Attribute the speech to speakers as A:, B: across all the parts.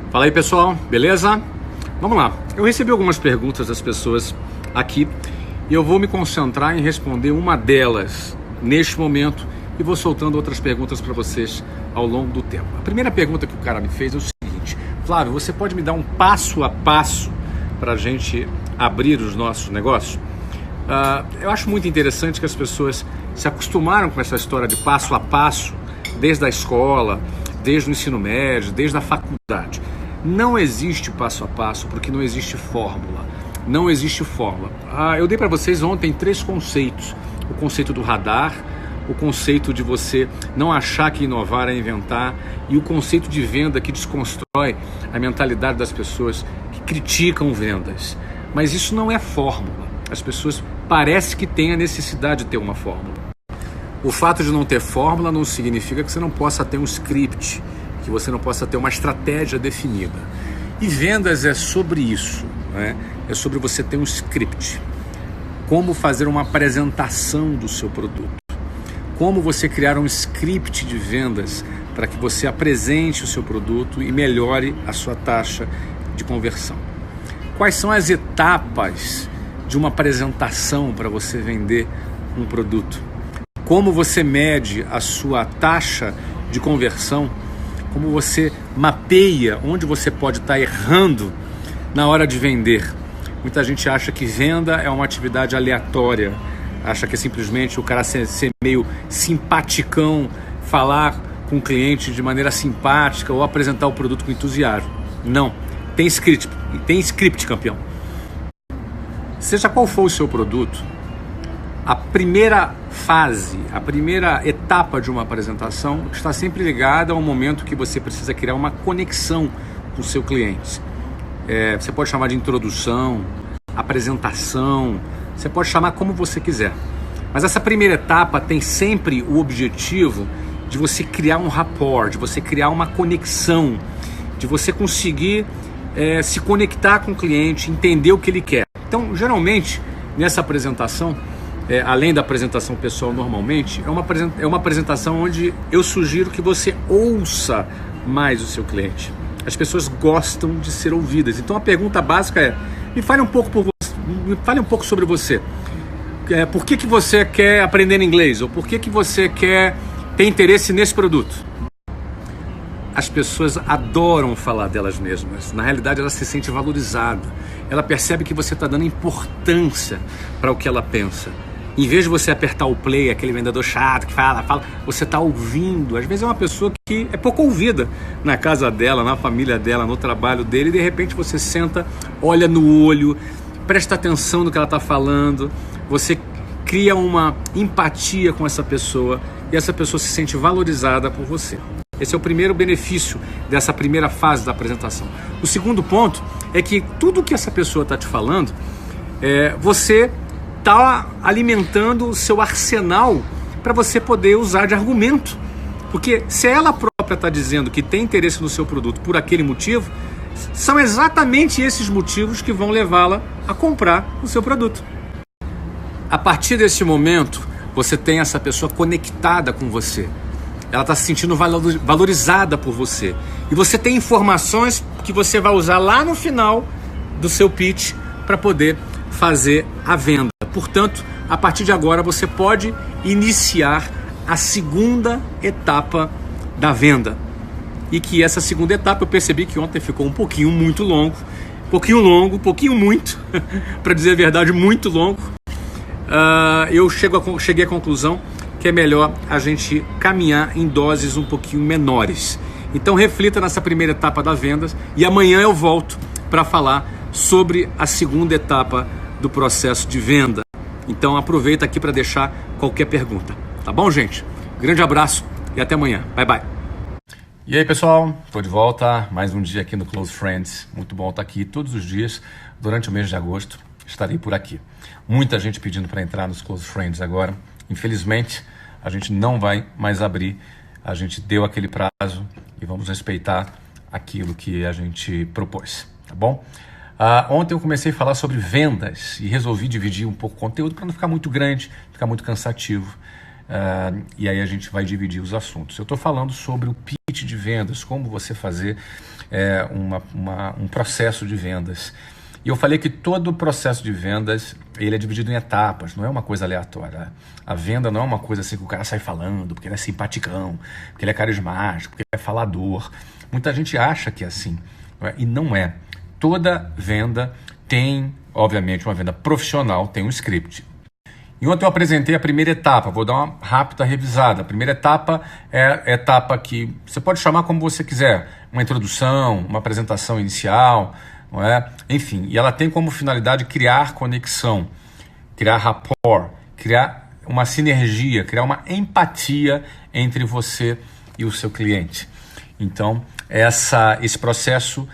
A: Fala aí, pessoal, beleza? Vamos lá. Eu recebi algumas perguntas das pessoas aqui e eu vou me concentrar em responder uma delas neste momento e vou soltando outras perguntas para vocês ao longo do tempo. A primeira pergunta que o cara me fez é o seguinte: Flávio, você pode me dar um passo a passo para a gente abrir os nossos negócios? Eu acho muito interessante que as pessoas se acostumaram com essa história de passo a passo desde a escola, desde o ensino médio, desde a faculdade. Não existe passo a passo porque não existe fórmula. Não existe fórmula. Eu dei para vocês ontem 3 conceitos. O conceito do radar, o conceito de você não achar que inovar é inventar e o conceito de venda que desconstrói a mentalidade das pessoas que criticam vendas. Mas isso não é fórmula. As pessoas parecem que têm a necessidade de ter uma fórmula. O fato de não ter fórmula não significa que você não possa ter um script, que você não possa ter uma estratégia definida. E vendas é sobre isso, né? É sobre você ter um script. Como fazer uma apresentação do seu produto. Como você criar um script de vendas para que você apresente o seu produto e melhore a sua taxa de conversão. Quais são as etapas de uma apresentação para você vender um produto? Como você mede a sua taxa de conversão? Como você mapeia onde você pode estar errando na hora de vender? Muita gente acha que venda é uma atividade aleatória, acha que é simplesmente o cara ser meio simpaticão, falar com o cliente de maneira simpática ou apresentar o produto com entusiasmo. Não, tem script, campeão. Seja qual for o seu produto, a primeira fase, a primeira etapa de uma apresentação está sempre ligada ao momento que você precisa criar uma conexão com o seu cliente. Você pode chamar de introdução, apresentação, você pode chamar como você quiser. Mas essa primeira etapa tem sempre o objetivo de você criar um rapport, de você criar uma conexão, de você conseguir se conectar com o cliente, entender o que ele quer. Então, geralmente, nessa apresentação, além da apresentação pessoal normalmente, é uma apresentação onde eu sugiro que você ouça mais o seu cliente. As pessoas gostam de ser ouvidas. Então a pergunta básica é: me fale um pouco sobre você. Por que você quer aprender inglês? Ou por que você quer ter interesse nesse produto? As pessoas adoram falar delas mesmas. Na realidade, ela se sente valorizada. Ela percebe que você está dando importância para o que ela pensa. Em vez de você apertar o play, aquele vendedor chato que fala, você está ouvindo. Às vezes é uma pessoa que é pouco ouvida na casa dela, na família dela, no trabalho dele, e de repente você senta, olha no olho, presta atenção no que ela está falando, você cria uma empatia com essa pessoa e essa pessoa se sente valorizada por você. Esse é o primeiro benefício dessa primeira fase da apresentação. O segundo ponto é que tudo que essa pessoa está te falando, você está alimentando o seu arsenal para você poder usar de argumento. Porque se ela própria está dizendo que tem interesse no seu produto por aquele motivo, são exatamente esses motivos que vão levá-la a comprar o seu produto. A partir desse momento, você tem essa pessoa conectada com você. Ela está se sentindo valorizada por você. E você tem informações que você vai usar lá no final do seu pitch para poder fazer a venda. Portanto, a partir de agora você pode iniciar a segunda etapa da venda. E que essa segunda etapa eu percebi que ontem ficou um pouquinho muito longo, pouquinho muito, para dizer a verdade, muito longo. Eu cheguei à conclusão que é melhor a gente caminhar em doses um pouquinho menores. Então reflita nessa primeira etapa da venda e amanhã eu volto para falar sobre a segunda etapa do processo de venda. Então aproveita aqui para deixar qualquer pergunta. Tá bom, gente? Grande abraço e até amanhã. Bye, bye. E aí, pessoal? Estou de volta. Mais um dia aqui no Close Friends. Muito bom estar aqui todos os dias durante o mês de agosto. Estarei por aqui. Muita gente pedindo para entrar nos Close Friends agora. Infelizmente, a gente não vai mais abrir. A gente deu aquele prazo e vamos respeitar aquilo que a gente propôs. Tá bom? Ontem eu comecei a falar sobre vendas e resolvi dividir um pouco o conteúdo para não ficar muito grande, ficar muito cansativo. e aí a gente vai dividir os assuntos. Eu estou falando sobre o pitch de vendas, como você fazer um processo de vendas. E eu falei que todo o processo de vendas ele é dividido em etapas, não é uma coisa aleatória. A venda não é uma coisa assim que o cara sai falando, porque ele é simpaticão, porque ele é carismático, porque ele é falador. Muita gente acha que é assim, não é? E não é. Toda venda tem, obviamente, uma venda profissional, tem um script. E ontem eu apresentei a primeira etapa, vou dar uma rápida revisada. A primeira etapa é a etapa que você pode chamar como você quiser, uma introdução, uma apresentação inicial, não é? Enfim, e ela tem como finalidade criar conexão, criar rapport, criar uma sinergia, criar uma empatia entre você e o seu cliente. Então, esse processo,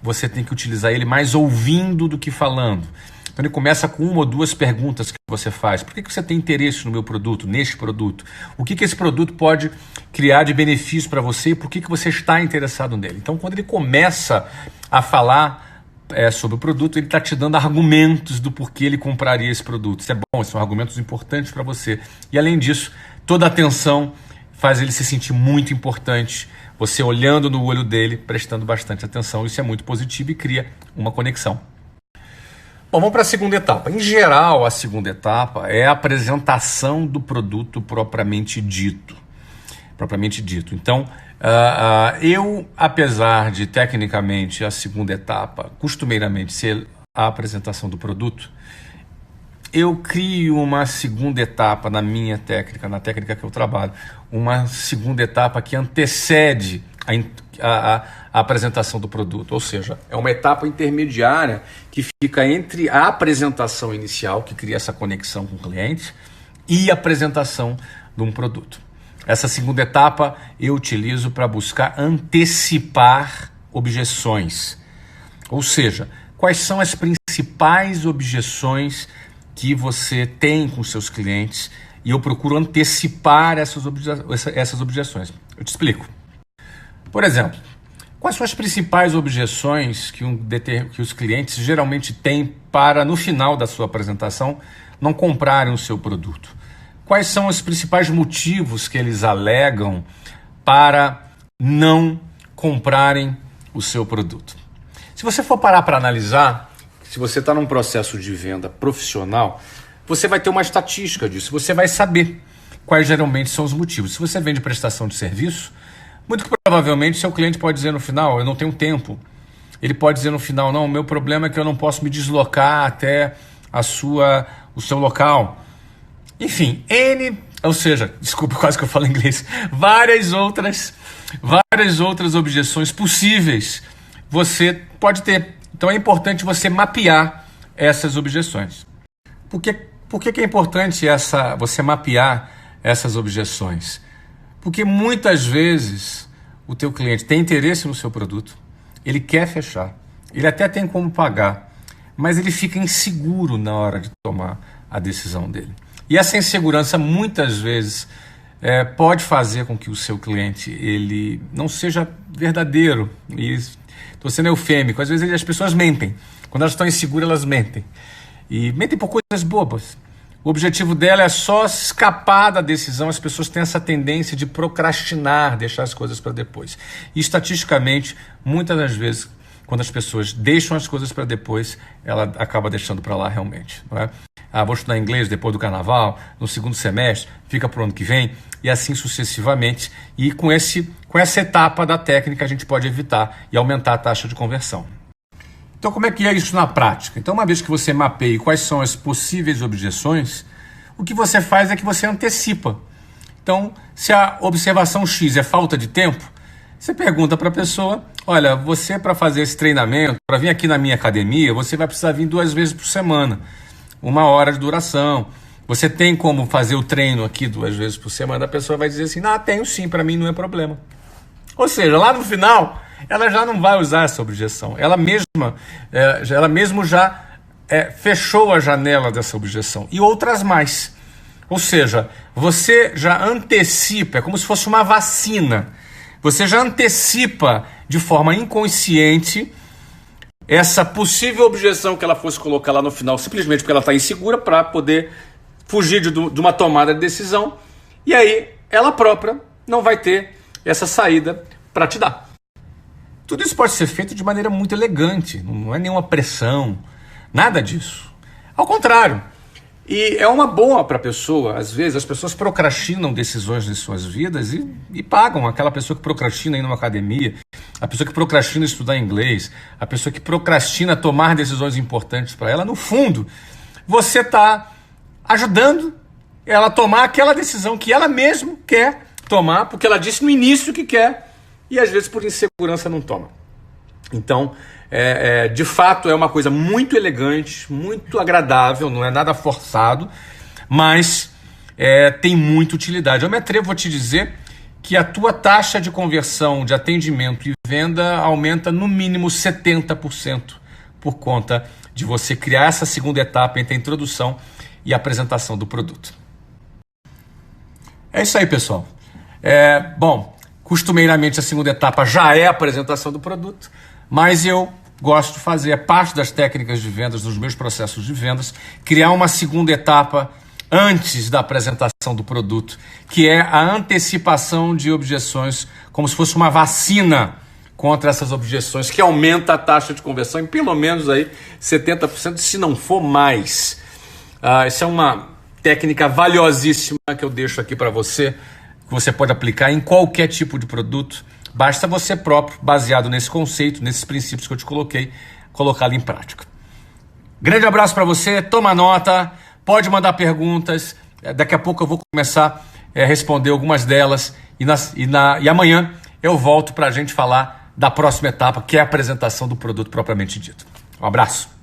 A: você tem que utilizar ele mais ouvindo do que falando. Então ele começa com uma ou duas perguntas que você faz. Por que você tem interesse no meu produto, neste produto? O que esse produto pode criar de benefício para você e por que você está interessado nele? Então quando ele começa a falar sobre o produto, ele está te dando argumentos do porquê ele compraria esse produto. Isso é bom, esses são argumentos importantes para você. E além disso, toda a atenção faz ele se sentir muito importante. Você olhando no olho dele, prestando bastante atenção. Isso é muito positivo e cria uma conexão. Bom, vamos para a segunda etapa. Em geral, a segunda etapa é a apresentação do produto propriamente dito. Então, eu, apesar de tecnicamente a segunda etapa costumeiramente ser a apresentação do produto, eu crio uma segunda etapa na minha técnica, na técnica que eu trabalho, uma segunda etapa que antecede a apresentação do produto, ou seja, é uma etapa intermediária que fica entre a apresentação inicial, que cria essa conexão com o cliente, e a apresentação de um produto. Essa segunda etapa eu utilizo para buscar antecipar objeções, ou seja, quais são as principais objeções que você tem com seus clientes, e eu procuro antecipar essas objeções. Eu te explico. Por exemplo, quais são as principais objeções que os clientes geralmente têm para, no final da sua apresentação, não comprarem o seu produto? Quais são os principais motivos que eles alegam para não comprarem o seu produto? Se você for parar para analisar, se você está num processo de venda profissional, você vai ter uma estatística disso, você vai saber quais geralmente são os motivos. Se você vende prestação de serviço, muito provavelmente seu cliente pode dizer no final, eu não tenho tempo. Ele pode dizer no final, não, o meu problema é que eu não posso me deslocar até o seu local. Enfim, desculpa, quase que eu falo inglês, várias outras objeções possíveis você pode ter. Então é importante você mapear essas objeções. Por que é importante você mapear essas objeções? Porque muitas vezes o teu cliente tem interesse no seu produto, ele quer fechar, ele até tem como pagar, mas ele fica inseguro na hora de tomar a decisão dele. E essa insegurança muitas vezes pode fazer com que o seu cliente ele não seja verdadeiro. Estou sendo eufêmico, às vezes as pessoas mentem. Quando elas estão inseguras, elas mentem. E mentem por coisas bobas. O objetivo dela é só escapar da decisão. As pessoas têm essa tendência de procrastinar, deixar as coisas para depois. E estatisticamente, muitas das vezes, quando as pessoas deixam as coisas para depois, ela acaba deixando para lá realmente. Não é? Vou estudar inglês depois do carnaval, no segundo semestre, fica para o ano que vem, e assim sucessivamente. E com essa etapa da técnica a gente pode evitar e aumentar a taxa de conversão. Então como é que é isso na prática? Então uma vez que você mapeia quais são as possíveis objeções, o que você faz é que você antecipa. Então se a observação X é falta de tempo, você pergunta para a pessoa, olha, você para fazer esse treinamento, para vir aqui na minha academia, você vai precisar vir 2 vezes por semana, 1 hora de duração. Você tem como fazer o treino aqui 2 vezes por semana? A pessoa vai dizer assim, tenho sim, para mim não é problema. Ou seja, lá no final, ela já não vai usar essa objeção. Ela mesmo já fechou a janela dessa objeção. E outras mais. Ou seja, você já antecipa, é como se fosse uma vacina. Você já antecipa de forma inconsciente essa possível objeção que ela fosse colocar lá no final, simplesmente porque ela está insegura, para poder fugir de uma tomada de decisão, e aí ela própria não vai ter essa saída para te dar. Tudo isso pode ser feito de maneira muito elegante, não é nenhuma pressão, nada disso. Ao contrário, e é uma boa para a pessoa. Às vezes as pessoas procrastinam decisões de suas vidas e pagam aquela pessoa que procrastina ir numa academia, a pessoa que procrastina estudar inglês, a pessoa que procrastina tomar decisões importantes para ela. No fundo, você está ajudando ela a tomar aquela decisão que ela mesma quer tomar, porque ela disse no início que quer, e às vezes por insegurança não toma. Então, de fato, é uma coisa muito elegante, muito agradável, não é nada forçado, mas tem muita utilidade. Eu me atrevo a te dizer que a tua taxa de conversão de atendimento e venda aumenta no mínimo 70% por conta de você criar essa segunda etapa entre a introdução e a apresentação do produto. É isso aí, pessoal. Bom, costumeiramente a segunda etapa já é a apresentação do produto, mas eu gosto de fazer, é parte das técnicas de vendas, dos meus processos de vendas, criar uma segunda etapa antes da apresentação do produto, que é a antecipação de objeções, como se fosse uma vacina contra essas objeções, que aumenta a taxa de conversão em pelo menos aí 70%, se não for mais. Essa é uma técnica valiosíssima que eu deixo aqui para você, que você pode aplicar em qualquer tipo de produto. Basta você próprio, baseado nesse conceito, nesses princípios que eu te coloquei, colocá-lo em prática. Grande abraço para você, toma nota, pode mandar perguntas. Daqui a pouco eu vou começar a responder algumas delas e amanhã eu volto para a gente falar da próxima etapa, que é a apresentação do produto propriamente dito. Um abraço.